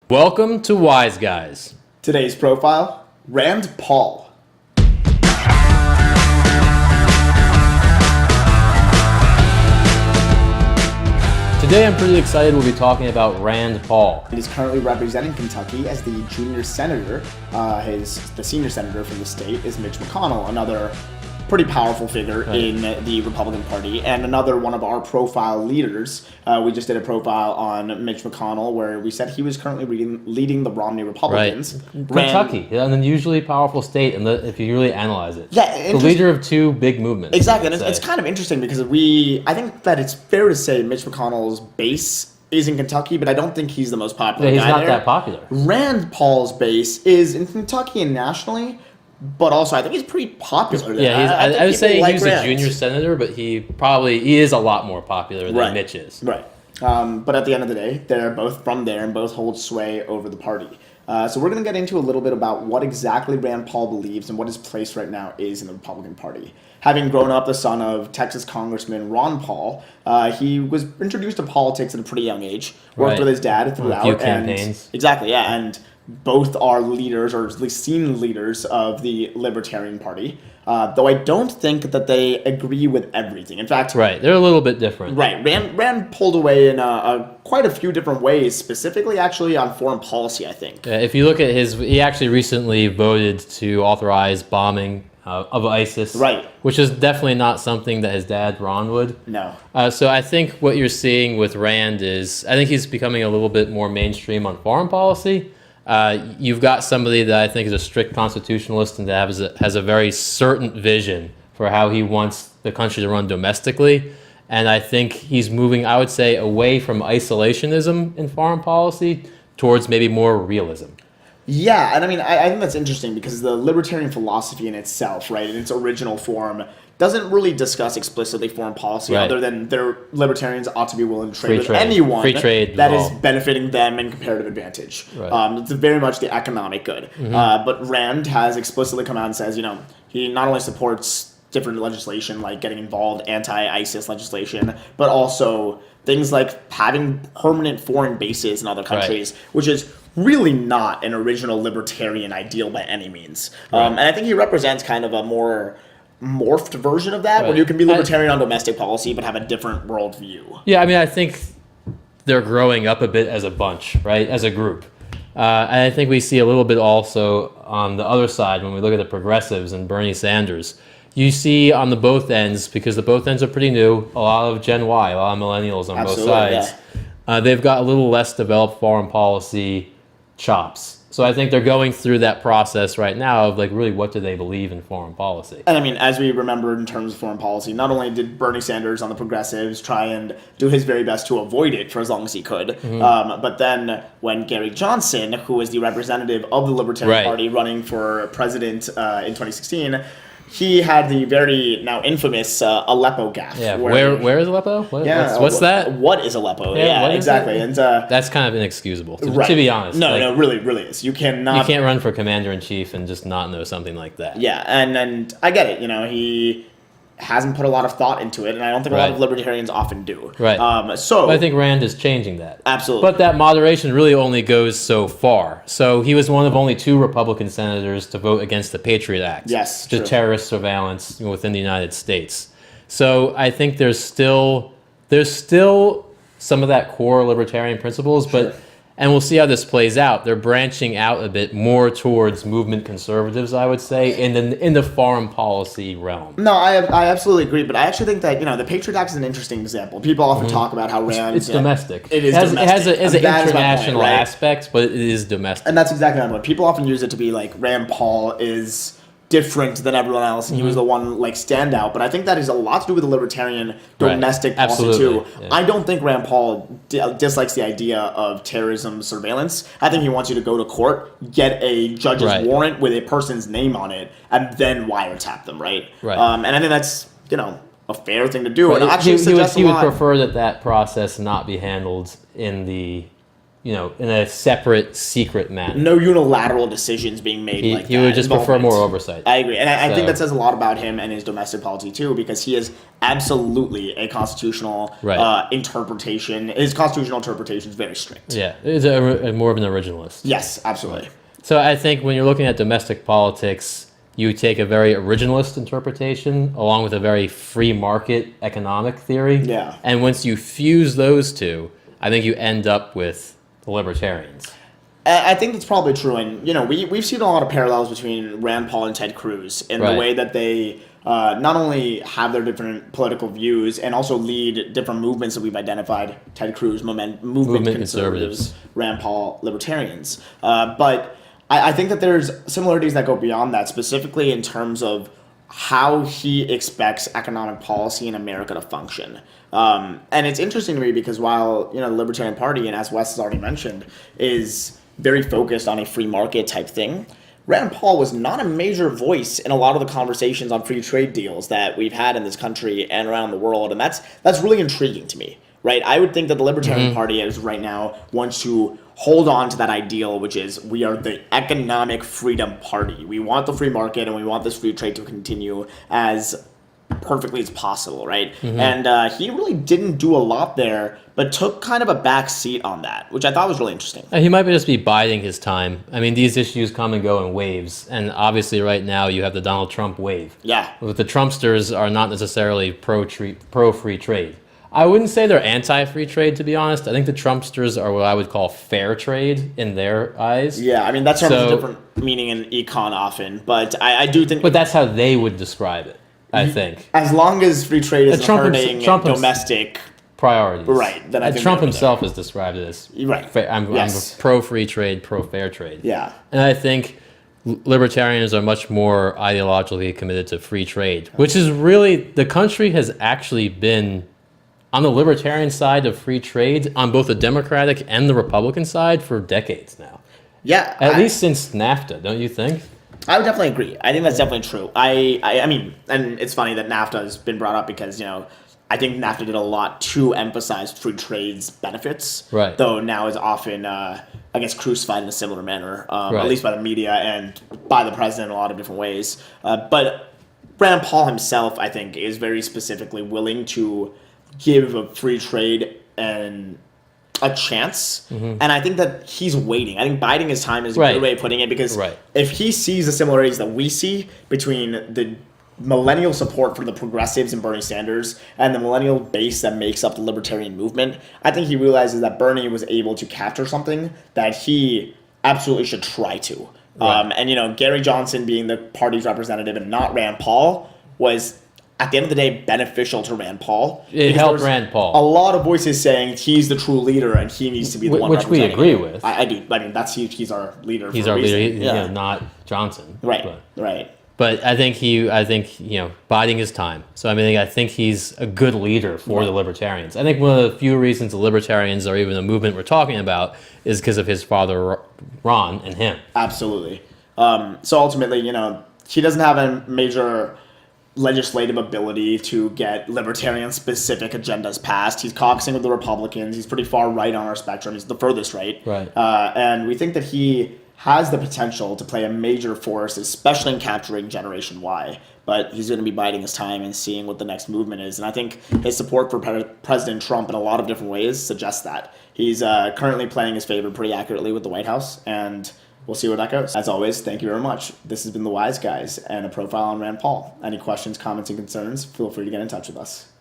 Welcome to Wise Guys. Today's profile, Rand Paul. Today I'm pretty excited we'll be talking about Rand Paul. He's currently representing Kentucky as the junior senator. The senior senator from the state is Mitch McConnell, another pretty powerful figure in the Republican Party, and another one of our profile leaders. We just did a profile on Mitch McConnell where we said he was currently leading the Romney Republicans. Right. Kentucky, an unusually powerful state, and if you really analyze it. Yeah, the leader of two big movements. Exactly, and it's kind of interesting because I think that it's fair to say Mitch McConnell's base is in Kentucky, but I don't think he's the most popular guy he's not there. that popular. Rand Paul's base is in Kentucky and nationally, but also I think he's pretty popular there. Yeah, I would say like he's a junior senator, but he is a lot more popular than Mitch is. Right. But at the end of the day, they're both from there and both hold sway over the party. So we're going to get into a little bit about what exactly Rand Paul believes and what his place right now is in the Republican Party. Having grown up the son of Texas Congressman Ron Paul, he was introduced to politics at a pretty young age, worked with his dad throughout. A few campaigns. Exactly, yeah, and both are leaders, or at least seen leaders, of the Libertarian Party. Though I don't think that they agree with everything. In fact, they're a little bit different. Right, Rand pulled away in quite a few different ways, specifically actually on foreign policy, I think. Yeah, if you look at he actually recently voted to authorize bombing of ISIS, which is definitely not something that his dad Ron would. No. So I think what you're seeing with Rand is, I think he's becoming a little bit more mainstream on foreign policy. You've got somebody that I think is a strict constitutionalist and that has a very certain vision for how he wants the country to run domestically. And I think he's moving, I would say, away from isolationism in foreign policy towards maybe more realism. Yeah, and I mean, I think that's interesting because the libertarian philosophy in itself, right, in its original form, doesn't really discuss explicitly foreign policy other than libertarians ought to be willing to trade with anyone that is benefiting them in comparative advantage. It's very much the economic good. But Rand has explicitly come out and says, he not only supports different legislation like getting involved, anti-ISIS legislation, but also things like having permanent foreign bases in other countries, which is really not an original libertarian ideal by any means. And I think he represents kind of a more morphed version of that, where you can be libertarian on domestic policy but have a different worldview. Yeah, I mean, I think they're growing up a bit as a bunch, right, as a group. And I think we see a little bit also on the other side when we look at the progressives and Bernie Sanders. You see on the both ends, because the both ends are pretty new, a lot of Gen Y, a lot of millennials on both sides. Yeah. They've got a little less developed foreign policy chops. So I think they're going through that process right now of really what do they believe in foreign policy. And I mean, as we remember in terms of foreign policy, not only did Bernie Sanders on the progressives try and do his very best to avoid it for as long as he could, but then when Gary Johnson, who was the representative of the Libertarian Party running for president in 2016, he had the very now infamous Aleppo gaffe. Yeah, where is Aleppo? What's that? What is Aleppo? Yeah, exactly. And that's kind of inexcusable, to be honest. No, really is. You can't run for commander-in-chief and just not know something like that. Yeah, and I get it. He hasn't put a lot of thought into it, and I don't think a lot of libertarians often do. Right. But I think Rand is changing that. Absolutely. But that moderation really only goes so far. So he was one of only 2 Republican senators to vote against the Patriot Act. Yes, the terrorist surveillance within the United States. So I think there's still some of that core libertarian principles, but and we'll see how this plays out. They're branching out a bit more towards movement conservatives, I would say, in the foreign policy realm. No, I absolutely agree, but I actually think that the Patriot Act is an interesting example. People often talk about how Rand... It's domestic. It is domestic. It has an international aspect, but it is domestic. And that's exactly my point. People often use it to be like Rand Paul is different than everyone else, and he was the one standout. But I think that has a lot to do with the libertarian domestic policy too. Yeah. I don't think Rand Paul dislikes the idea of terrorism surveillance. I think he wants you to go to court, get a judge's warrant with a person's name on it, and then wiretap them. Right. And I think that's a fair thing to do. And actually, he would prefer that process not be handled in the in a separate, secret manner. No unilateral decisions being made like that. He would just prefer more oversight. I agree. And I think that says a lot about him and his domestic policy, too, because he is absolutely a constitutional interpretation. His constitutional interpretation is very strict. Yeah, he's more of an originalist. Yes, absolutely. So I think when you're looking at domestic politics, you take a very originalist interpretation along with a very free market economic theory. Yeah. And once you fuse those two, I think you end up with the libertarians. I think that's probably true, and we've seen a lot of parallels between Rand Paul and Ted Cruz in the way that they not only have their different political views and also lead different movements that we've identified. Ted Cruz, movement conservatives, Rand Paul libertarians. But I think that there's similarities that go beyond that, specifically in terms of how he expects economic policy in America to function. And it's interesting to me because while the Libertarian Party, and as Wes has already mentioned, is very focused on a free market type thing, Rand Paul was not a major voice in a lot of the conversations on free trade deals that we've had in this country and around the world, and that's really intriguing to me. Right? I would think that the Libertarian Party is right now wants to hold on to that ideal, which is we are the economic freedom party. We want the free market and we want this free trade to continue as perfectly as possible, right? And he really didn't do a lot there, but took kind of a back seat on that, which I thought was really interesting. He might just be biding his time. I mean, these issues come and go in waves, and obviously right now you have the Donald Trump wave. Yeah. But the Trumpsters are not necessarily pro-free trade. I wouldn't say they're anti-free trade, to be honest. I think the Trumpsters are what I would call fair trade in their eyes. Yeah, I mean, that term has a different meaning in econ often, but I do think... But that's how they would describe it, I think. As long as free trade is hurting domestic... priorities. Right. Then I think Trump himself has described it as... Right. I'm pro-free trade, pro-fair trade. Yeah. And I think libertarians are much more ideologically committed to free trade, which is really... The country has actually been... on the libertarian side of free trade, on both the Democratic and the Republican side for decades now. Yeah. At least since NAFTA, don't you think? I would definitely agree. I think that's definitely true. I mean, and it's funny that NAFTA has been brought up because, I think NAFTA did a lot to emphasize free trade's benefits. Right. Though now is often, I guess, crucified in a similar manner, at least by the media and by the president in a lot of different ways. But Rand Paul himself, I think, is very specifically willing to give a free trade and a chance. And I think that he's waiting. I think biding his time is a good way of putting it because if he sees the similarities that we see between the millennial support for the progressives and Bernie Sanders and the millennial base that makes up the libertarian movement, I think he realizes that Bernie was able to capture something that he absolutely should try to. And, Gary Johnson being the party's representative and not Rand Paul was... at the end of the day, beneficial to Rand Paul. It helped Rand Paul. A lot of voices saying he's the true leader and he needs to be the one which we agree with. I do. I mean, he's our leader. He's our leader, not Johnson. Right. But I think biding his time. So I think he's a good leader for the libertarians. I think one of the few reasons the libertarians are even the movement we're talking about is because of his father, Ron, and him. Absolutely. So ultimately, he doesn't have a major legislative ability to get libertarian-specific agendas passed. He's caucusing with the Republicans. He's pretty far right on our spectrum. He's the furthest right. And we think that he has the potential to play a major force, especially in capturing Generation Y. But he's going to be biding his time and seeing what the next movement is. And I think his support for President Trump in a lot of different ways suggests that. He's currently playing his favor pretty accurately with the White House, and we'll see where that goes. As always, thank you very much. This has been The Wise Guys and a profile on Rand Paul. Any questions, comments, and concerns, feel free to get in touch with us.